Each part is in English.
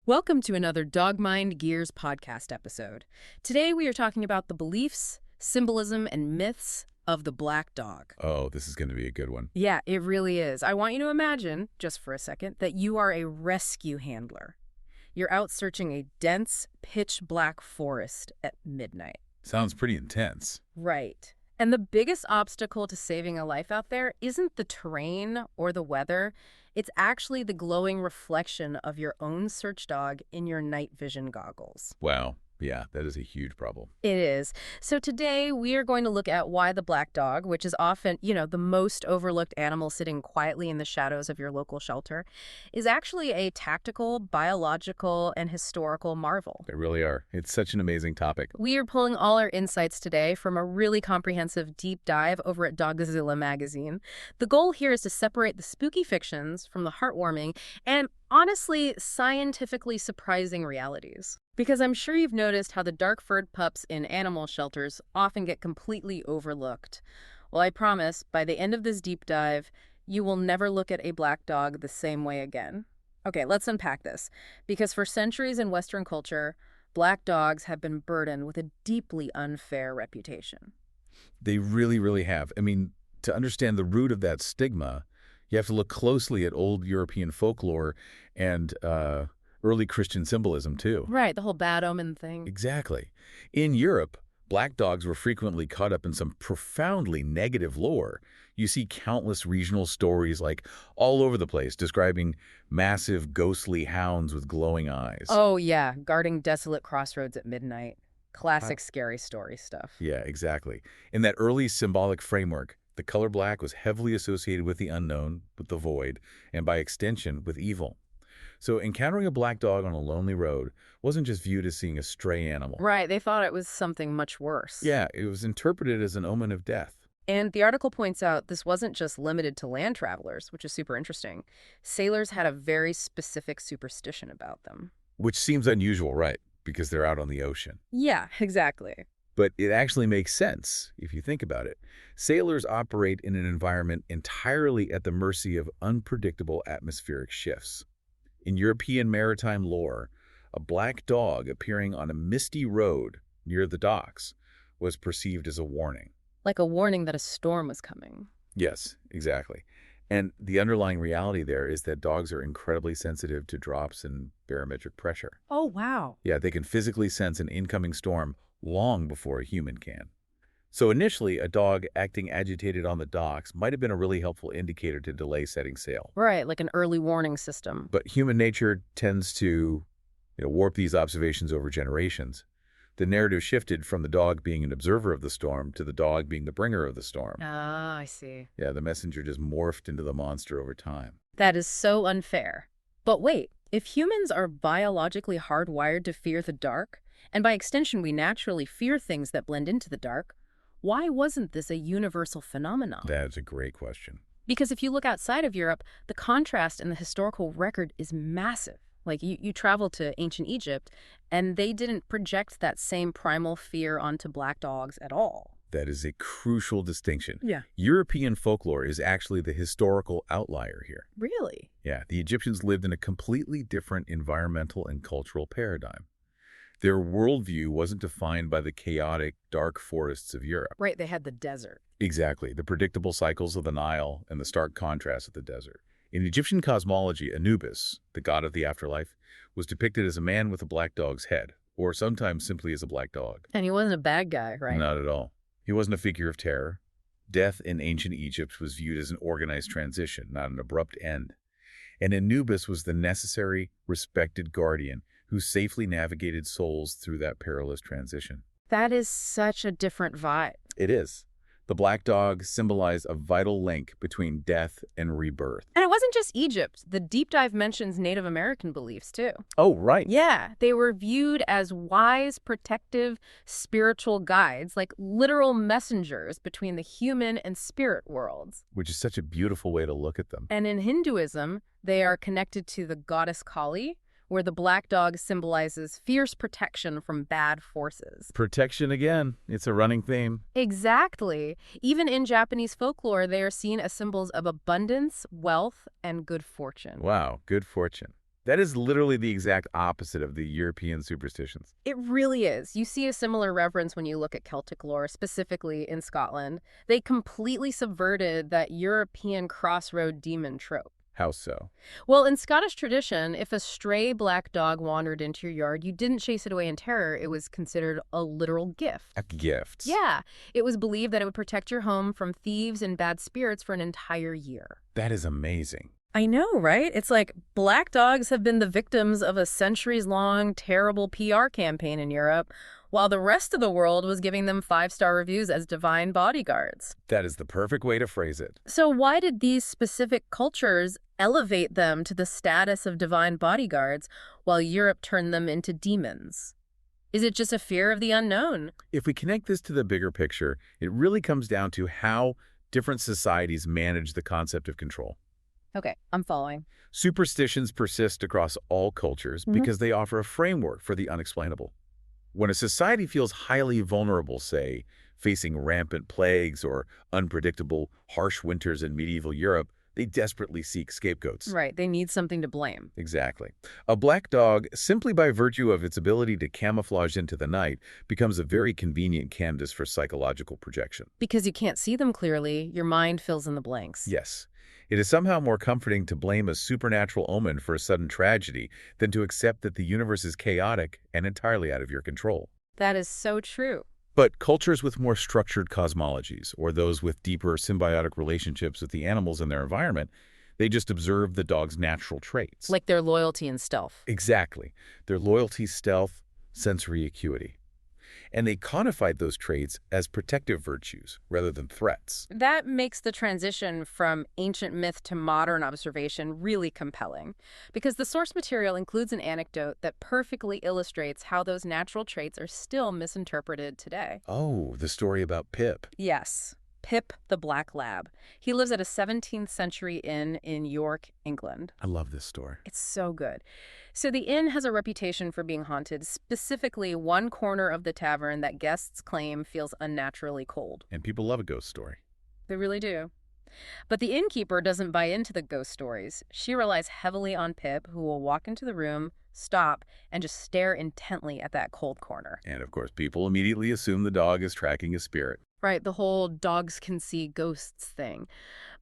Welcome to another Dog Mind Gears podcast episode. Today we are talking about the beliefs, symbolism, and myths of the black dog. Oh, this is going to be a good one. Yeah, it really is. I want you to imagine, just for a second, that you are a rescue handler. You're out searching a dense, pitch-black forest at midnight. Sounds pretty intense. Right. And the biggest obstacle to saving a life out there isn't the terrain or the weather. It's actually the glowing reflection of your own search dog in your night vision goggles. Wow. Yeah, that is a huge problem. It is. So today we are going to look at why the black dog, which is often, the most overlooked animal sitting quietly in the shadows of your local shelter, is actually a tactical, biological, and historical marvel. They really are. It's such an amazing topic. We are pulling all our insights today from a really comprehensive deep dive over at Dogzilla magazine. The goal here is to separate the spooky fictions from the heartwarming and, honestly, scientifically surprising realities. Because I'm sure you've noticed how the dark-furred pups in animal shelters often get completely overlooked. Well, I promise, by the end of this deep dive, you will never look at a black dog the same way again. Okay, let's unpack this. Because for centuries in Western culture, black dogs have been burdened with a deeply unfair reputation. They really, really have. I mean, to understand the root of that stigma, you have to look closely at old European folklore and early Christian symbolism, too. Right, the whole bad omen thing. Exactly. In Europe, black dogs were frequently caught up in some profoundly negative lore. You see countless regional stories, like, all over the place, describing massive, ghostly hounds with glowing eyes. Oh, yeah, guarding desolate crossroads at midnight. Classic scary story stuff. Yeah, exactly. In that early symbolic framework, the color black was heavily associated with the unknown, with the void, and by extension, with evil. So encountering a black dog on a lonely road wasn't just viewed as seeing a stray animal. Right, they thought it was something much worse. Yeah, it was interpreted as an omen of death. And the article points out this wasn't just limited to land travelers, which is super interesting. Sailors had a very specific superstition about them. Which seems unusual, right? Because they're out on the ocean. Yeah, exactly. But it actually makes sense if you think about it. Sailors operate in an environment entirely at the mercy of unpredictable atmospheric shifts. In European maritime lore, a black dog appearing on a misty road near the docks was perceived as a warning. Like a warning that a storm was coming. Yes, exactly. And the underlying reality there is that dogs are incredibly sensitive to drops in barometric pressure. Oh, wow. Yeah, they can physically sense an incoming storm long before a human can. So initially, a dog acting agitated on the docks might have been a really helpful indicator to delay setting sail. Right, like an early warning system. But human nature tends to warp these observations over generations. The narrative shifted from the dog being an observer of the storm to the dog being the bringer of the storm. Ah, I see. Yeah, the messenger just morphed into the monster over time. That is so unfair. But wait, if humans are biologically hardwired to fear the dark, and by extension we naturally fear things that blend into the dark, why wasn't this a universal phenomenon? That's a great question. Because if you look outside of Europe, the contrast in the historical record is massive. Like, you travel to ancient Egypt, and they didn't project that same primal fear onto black dogs at all. That is a crucial distinction. Yeah. European folklore is actually the historical outlier here. Really? Yeah, the Egyptians lived in a completely different environmental and cultural paradigm. Their worldview wasn't defined by the chaotic, dark forests of Europe. Right, they had the desert. Exactly, the predictable cycles of the Nile and the stark contrast of the desert. In Egyptian cosmology, Anubis, the god of the afterlife, was depicted as a man with a black dog's head, or sometimes simply as a black dog. And he wasn't a bad guy, right? Not at all. He wasn't a figure of terror. Death in ancient Egypt was viewed as an organized transition, not an abrupt end. And Anubis was the necessary, respected guardian who safely navigated souls through that perilous transition. That is such a different vibe. It is. The black dog symbolized a vital link between death and rebirth. And it wasn't just Egypt. The deep dive mentions Native American beliefs, too. Oh, right. Yeah, they were viewed as wise, protective, spiritual guides, like literal messengers between the human and spirit worlds. Which is such a beautiful way to look at them. And in Hinduism, they are connected to the goddess Kali, where the black dog symbolizes fierce protection from bad forces. Protection again. It's a running theme. Exactly. Even in Japanese folklore, they are seen as symbols of abundance, wealth, and good fortune. Wow, good fortune. That is literally the exact opposite of the European superstitions. It really is. You see a similar reverence when you look at Celtic lore, specifically in Scotland. They completely subverted that European crossroad demon trope. How so? Well, in Scottish tradition, if a stray black dog wandered into your yard, you didn't chase it away in terror. It was considered a literal gift. A gift. Yeah, it was believed that it would protect your home from thieves and bad spirits for an entire year. That is amazing. I know, right? It's like black dogs have been the victims of a centuries-long terrible PR campaign in Europe, while the rest of the world was giving them 5-star reviews as divine bodyguards. That is the perfect way to phrase it. So why did these specific cultures elevate them to the status of divine bodyguards while Europe turned them into demons? Is it just a fear of the unknown? If we connect this to the bigger picture, it really comes down to how different societies manage the concept of control. Okay, I'm following. Superstitions persist across all cultures because they offer a framework for the unexplainable. When a society feels highly vulnerable, say, facing rampant plagues or unpredictable, harsh winters in medieval Europe, they desperately seek scapegoats. Right, they need something to blame. Exactly. A black dog, simply by virtue of its ability to camouflage into the night, becomes a very convenient canvas for psychological projection. Because you can't see them clearly, your mind fills in the blanks. Yes. It is somehow more comforting to blame a supernatural omen for a sudden tragedy than to accept that the universe is chaotic and entirely out of your control. That is so true. But cultures with more structured cosmologies, or those with deeper symbiotic relationships with the animals in their environment, they just observe the dog's natural traits. Like their loyalty and stealth. Exactly. Their loyalty, stealth, sensory acuity. And they codified those traits as protective virtues rather than threats. That makes the transition from ancient myth to modern observation really compelling, because the source material includes an anecdote that perfectly illustrates how those natural traits are still misinterpreted today. Oh, the story about Pip. Yes. Pip the Black Lab. He lives at a 17th century inn in York, England. I love this story. It's so good. So the inn has a reputation for being haunted, specifically one corner of the tavern that guests claim feels unnaturally cold. And people love a ghost story. They really do. But the innkeeper doesn't buy into the ghost stories. She relies heavily on Pip, who will walk into the room, stop, and just stare intently at that cold corner. And of course, people immediately assume the dog is tracking a spirit. Right, the whole dogs can see ghosts thing.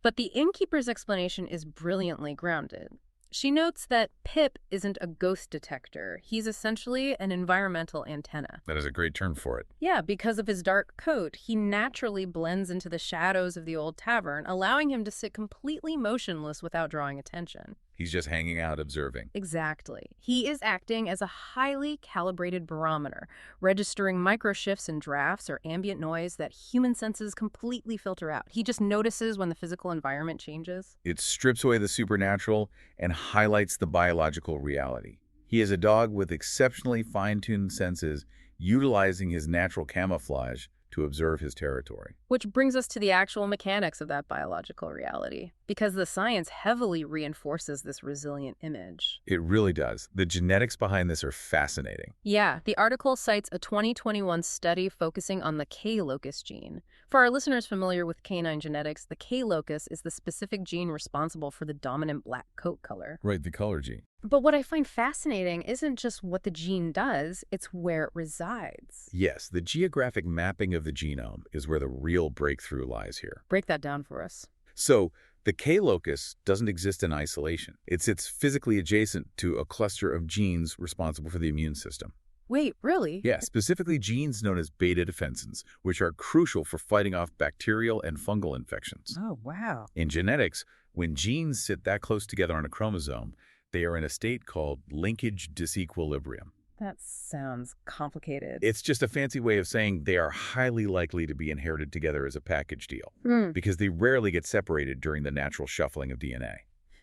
But the innkeeper's explanation is brilliantly grounded. She notes that Pip isn't a ghost detector. He's essentially an environmental antenna. That is a great term for it. Yeah, because of his dark coat, he naturally blends into the shadows of the old tavern, allowing him to sit completely motionless without drawing attention. He's just hanging out observing. Exactly. He is acting as a highly calibrated barometer, registering microshifts in drafts or ambient noise that human senses completely filter out. He just notices when the physical environment changes. It strips away the supernatural and highlights the biological reality. He is a dog with exceptionally fine-tuned senses, utilizing his natural camouflage to observe his territory. Which brings us to the actual mechanics of that biological reality, because the science heavily reinforces this resilient image. It really does. The genetics behind this are fascinating. Yeah, the article cites a 2021 study focusing on the K-locus gene. For our listeners familiar with canine genetics, the K-locus is the specific gene responsible for the dominant black coat color. Right, the color gene. But what I find fascinating isn't just what the gene does, it's where it resides. Yes, the geographic mapping of the genome is where the real breakthrough lies here. Break that down for us. So, the K-locus doesn't exist in isolation. It sits physically adjacent to a cluster of genes responsible for the immune system. Wait, really? Yeah, specifically genes known as beta defensins, which are crucial for fighting off bacterial and fungal infections. Oh, wow. In genetics, when genes sit that close together on a chromosome, they are in a state called linkage disequilibrium. That sounds complicated. It's just a fancy way of saying they are highly likely to be inherited together as a package deal, because they rarely get separated during the natural shuffling of DNA.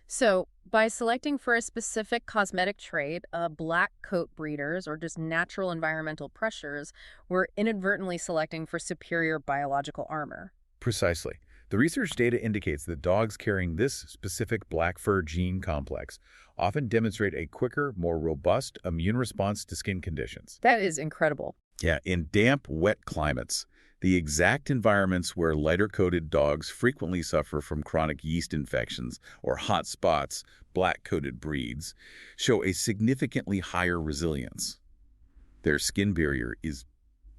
So, by selecting for a specific cosmetic trait, black coat breeders, or just natural environmental pressures, we're inadvertently selecting for superior biological armor. Precisely. The research data indicates that dogs carrying this specific black fur gene complex often demonstrate a quicker, more robust immune response to skin conditions. That is incredible. Yeah, in damp, wet climates, the exact environments where lighter-coated dogs frequently suffer from chronic yeast infections or hot spots, black-coated breeds show a significantly higher resilience. Their skin barrier is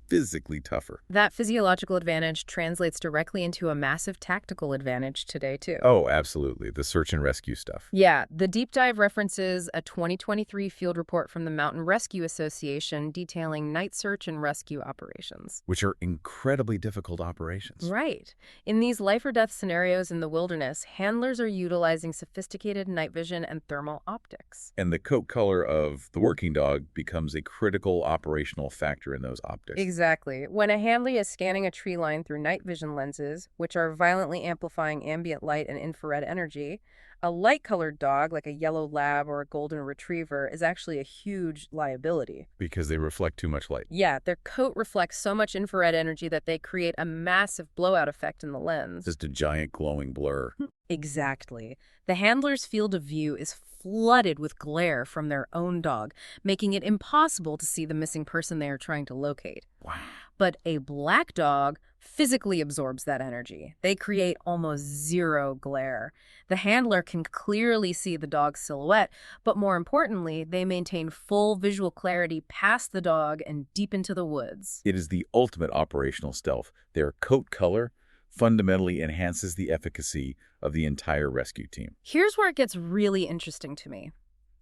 physically tougher. That physiological advantage translates directly into a massive tactical advantage today, too. Oh, absolutely. The search and rescue stuff. Yeah, the deep dive references a 2023 field report from the Mountain Rescue Association detailing night search and rescue operations. Which are incredibly difficult operations. Right. In these life-or-death scenarios in the wilderness, handlers are utilizing sophisticated night vision and thermal optics. And the coat color of the working dog becomes a critical operational factor in those optics. Exactly. When a handler is scanning a tree line through night vision lenses, which are violently amplifying ambient light and infrared energy, a light-colored dog, like a yellow lab or a golden retriever, is actually a huge liability. Because they reflect too much light. Yeah, their coat reflects so much infrared energy that they create a massive blowout effect in the lens. Just a giant glowing blur. Exactly. The handler's field of view is flooded with glare from their own dog, making it impossible to see the missing person they are trying to locate. Wow. But a black dog physically absorbs that energy. They create almost zero glare. The handler can clearly see the dog's silhouette, but more importantly, they maintain full visual clarity past the dog and deep into the woods. It is the ultimate operational stealth. Their coat color fundamentally enhances the efficacy of the entire rescue team. Here's where it gets really interesting to me.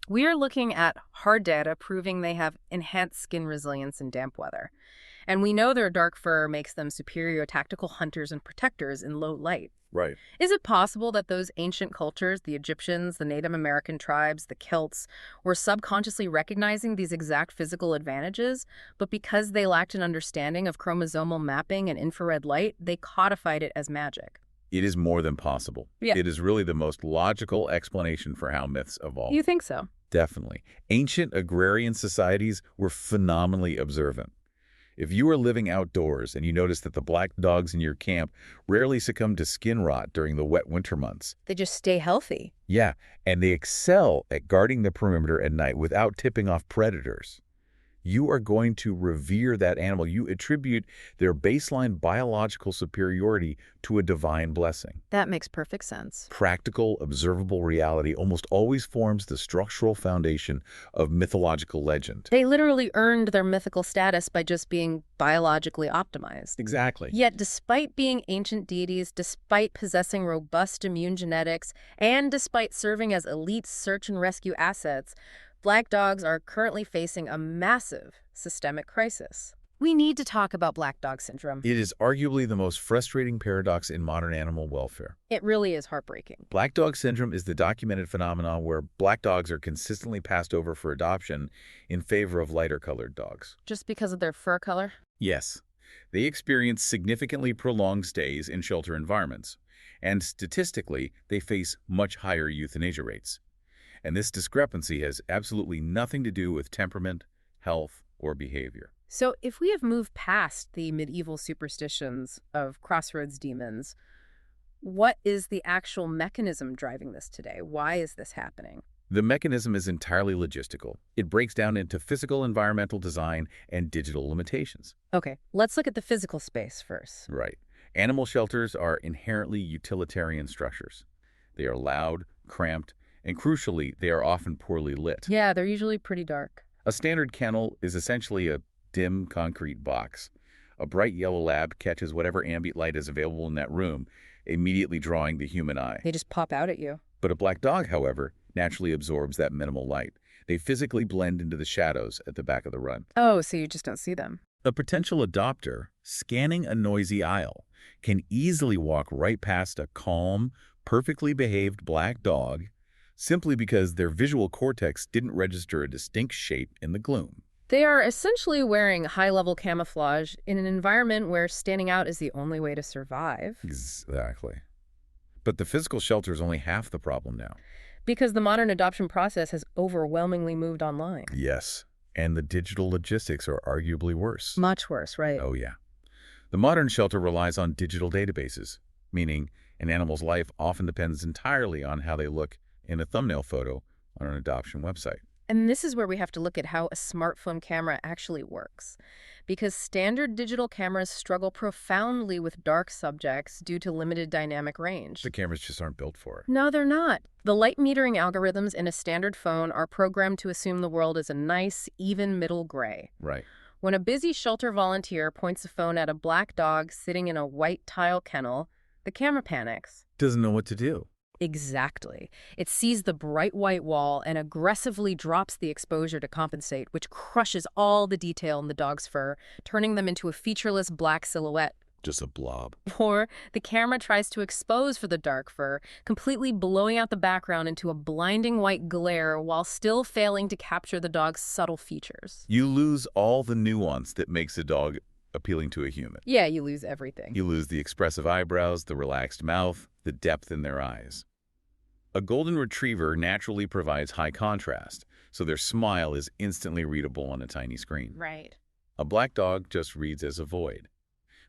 We are looking at hard data proving they have enhanced skin resilience in damp weather. And we know their dark fur makes them superior tactical hunters and protectors in low light. Right. Is it possible that those ancient cultures, the Egyptians, the Native American tribes, the Celts, were subconsciously recognizing these exact physical advantages, but because they lacked an understanding of chromosomal mapping and infrared light, they codified it as magic? It is more than possible. Yeah. It is really the most logical explanation for how myths evolve. You think so? Definitely. Ancient agrarian societies were phenomenally observant. If you are living outdoors and you notice that the black dogs in your camp rarely succumb to skin rot during the wet winter months. They just stay healthy. Yeah, and they excel at guarding the perimeter at night without tipping off predators. You are going to revere that animal. You attribute their baseline biological superiority to a divine blessing. That makes perfect sense. Practical, observable reality almost always forms the structural foundation of mythological legend. They literally earned their mythical status by just being biologically optimized. Exactly. Yet, despite being ancient deities, despite possessing robust immune genetics, and despite serving as elite search and rescue assets, black dogs are currently facing a massive systemic crisis. We need to talk about black dog syndrome. It is arguably the most frustrating paradox in modern animal welfare. It really is heartbreaking. Black dog syndrome is the documented phenomenon where black dogs are consistently passed over for adoption in favor of lighter-colored dogs. Just because of their fur color? Yes. They experience significantly prolonged stays in shelter environments, and statistically, they face much higher euthanasia rates. And this discrepancy has absolutely nothing to do with temperament, health, or behavior. So if we have moved past the medieval superstitions of crossroads demons, what is the actual mechanism driving this today? Why is this happening? The mechanism is entirely logistical. It breaks down into physical environmental design and digital limitations. Okay, let's look at the physical space first. Right. Animal shelters are inherently utilitarian structures. They are loud, cramped, and crucially, they are often poorly lit. Yeah, they're usually pretty dark. A standard kennel is essentially a dim concrete box. A bright yellow lab catches whatever ambient light is available in that room, immediately drawing the human eye. They just pop out at you. But a black dog, however, naturally absorbs that minimal light. They physically blend into the shadows at the back of the run. Oh, so you just don't see them. A potential adopter, scanning a noisy aisle, can easily walk right past a calm, perfectly behaved black dog simply because their visual cortex didn't register a distinct shape in the gloom. They are essentially wearing high-level camouflage in an environment where standing out is the only way to survive. Exactly. But the physical shelter is only half the problem now. Because the modern adoption process has overwhelmingly moved online. Yes, and the digital logistics are arguably worse. Much worse, right? Oh, yeah. The modern shelter relies on digital databases, meaning an animal's life often depends entirely on how they look in a thumbnail photo on an adoption website. And this is where we have to look at how a smartphone camera actually works. Because standard digital cameras struggle profoundly with dark subjects due to limited dynamic range. The cameras just aren't built for it. No, they're not. The light metering algorithms in a standard phone are programmed to assume the world is a nice, even middle gray. Right. When a busy shelter volunteer points a phone at a black dog sitting in a white tile kennel, the camera panics. Doesn't know what to do. Exactly. It sees the bright white wall and aggressively drops the exposure to compensate, which crushes all the detail in the dog's fur, turning them into a featureless black silhouette. Just a blob. Or the camera tries to expose for the dark fur, completely blowing out the background into a blinding white glare while still failing to capture the dog's subtle features. You lose all the nuance that makes a dog appealing to a human. Yeah, you lose everything. You lose the expressive eyebrows, the relaxed mouth, the depth in their eyes. A golden retriever naturally provides high contrast, so their smile is instantly readable on a tiny screen. Right. A black dog just reads as a void.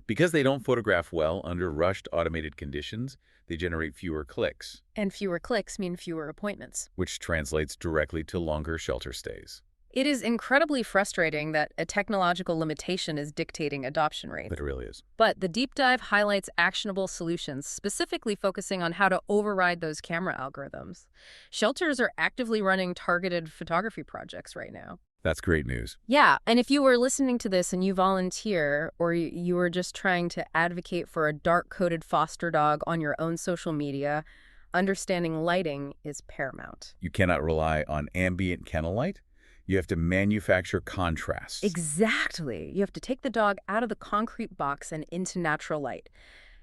Because they don't photograph well under rushed automated conditions, they generate fewer clicks, And fewer clicks mean fewer appointments. which translates directly to longer shelter stays. It is incredibly frustrating that a technological limitation is dictating adoption rates. But it really is. But the deep dive highlights actionable solutions, specifically focusing on how to override those camera algorithms. Shelters are actively running targeted photography projects right now. That's great news. Yeah, and if you were listening to this and you volunteer, or you were just trying to advocate for a dark-coded foster dog on your own social media, understanding lighting is paramount. You cannot rely on ambient kennel light. You have to manufacture contrast. Exactly. You have to take the dog out of the concrete box and into natural light.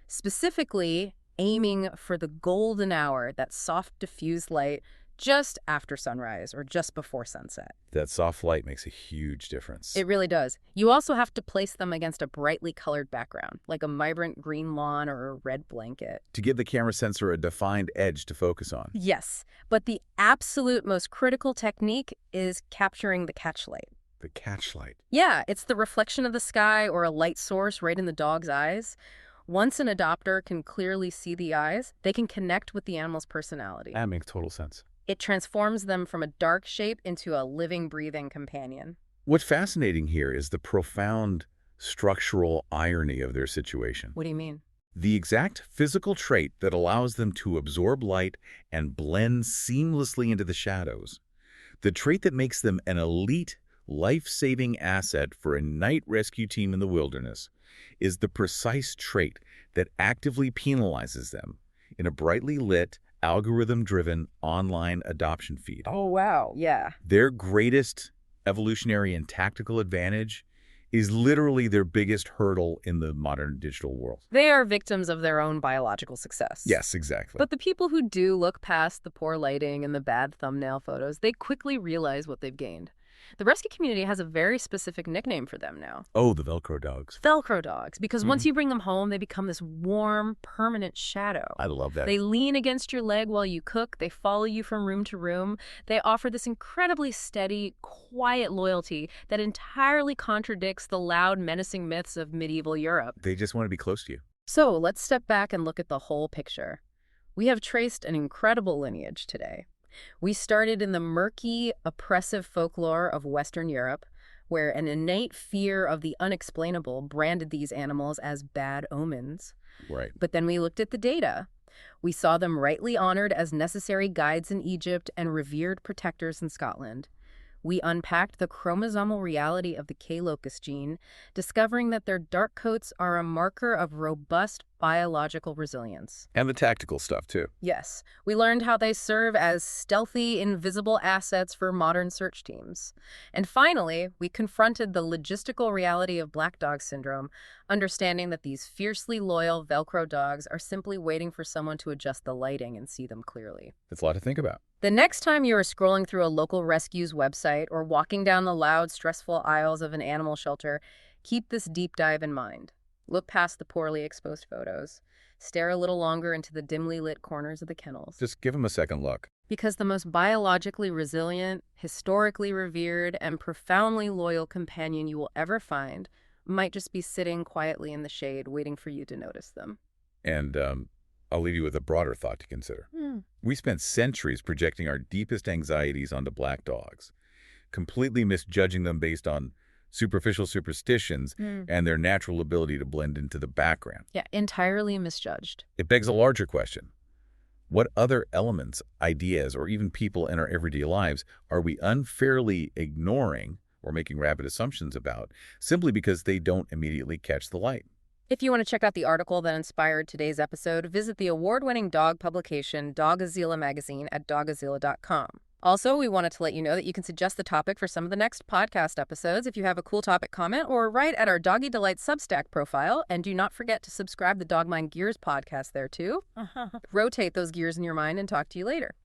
Specifically, aiming for the golden hour, that soft, diffused light just after sunrise or just before sunset. That soft light makes a huge difference. It really does. You also have to place them against a brightly colored background, like a vibrant green lawn or a red blanket. To give the camera sensor a defined edge to focus on. Yes, but the absolute most critical technique is capturing the catch light. The catch light. Yeah, it's the reflection of the sky or a light source right in the dog's eyes. Once an adopter can clearly see the eyes, they can connect with the animal's personality. That makes total sense. It transforms them from a dark shape into a living, breathing companion. What's fascinating here is the profound structural irony of their situation. What do you mean? The exact physical trait that allows them to absorb light and blend seamlessly into the shadows. The trait that makes them an elite, life-saving asset for a night rescue team in the wilderness is the precise trait that actively penalizes them in a brightly lit, algorithm-driven online adoption feed. Oh, wow. Yeah. Their greatest evolutionary and tactical advantage is literally their biggest hurdle in the modern digital world. They are victims of their own biological success. Yes, exactly. But the people who do look past the poor lighting and the bad thumbnail photos, they quickly realize what they've gained. The rescue community has a very specific nickname for them now. Oh, the Velcro dogs. Velcro dogs, because once you bring them home, they become this warm, permanent shadow. I love that. They lean against your leg while you cook. They follow you from room to room. They offer this incredibly steady, quiet loyalty that entirely contradicts the loud, menacing myths of medieval Europe. They just want to be close to you. So let's step back and look at the whole picture. We have traced an incredible lineage today. We started in the murky, oppressive folklore of Western Europe, where an innate fear of the unexplainable branded these animals as bad omens. Right. But then we looked at the data. We saw them rightly honored as necessary guides in Egypt and revered protectors in Scotland. We unpacked the chromosomal reality of the K-locus gene, discovering that their dark coats are a marker of robust biological resilience. And the tactical stuff, too. Yes, we learned how they serve as stealthy, invisible assets for modern search teams. And finally, we confronted the logistical reality of black dog syndrome, understanding that these fiercely loyal Velcro dogs are simply waiting for someone to adjust the lighting and see them clearly. That's a lot to think about. The next time you are scrolling through a local rescue's website or walking down the loud, stressful aisles of an animal shelter, keep this deep dive in mind. Look past the poorly exposed photos. Stare a little longer into the dimly lit corners of the kennels. Just give them a second look. Because the most biologically resilient, historically revered, and profoundly loyal companion you will ever find might just be sitting quietly in the shade waiting for you to notice them. And I'll leave you with a broader thought to consider. We spent centuries projecting our deepest anxieties onto black dogs, completely misjudging them based on superficial superstitions and their natural ability to blend into the background. Yeah, entirely misjudged. It begs a larger question. What other elements, ideas, or even people in our everyday lives are we unfairly ignoring or making rapid assumptions about simply because they don't immediately catch the light? If you want to check out the article that inspired today's episode, visit the award-winning dog publication Dogazilla magazine at dogazilla.com. Also, we wanted to let you know that you can suggest the topic for some of the next podcast episodes if you have a cool topic comment, or write at our Doggy Delight Substack profile. And do not forget to subscribe to the Dog Mind Gears podcast there too. Rotate those gears in your mind, and talk to you later.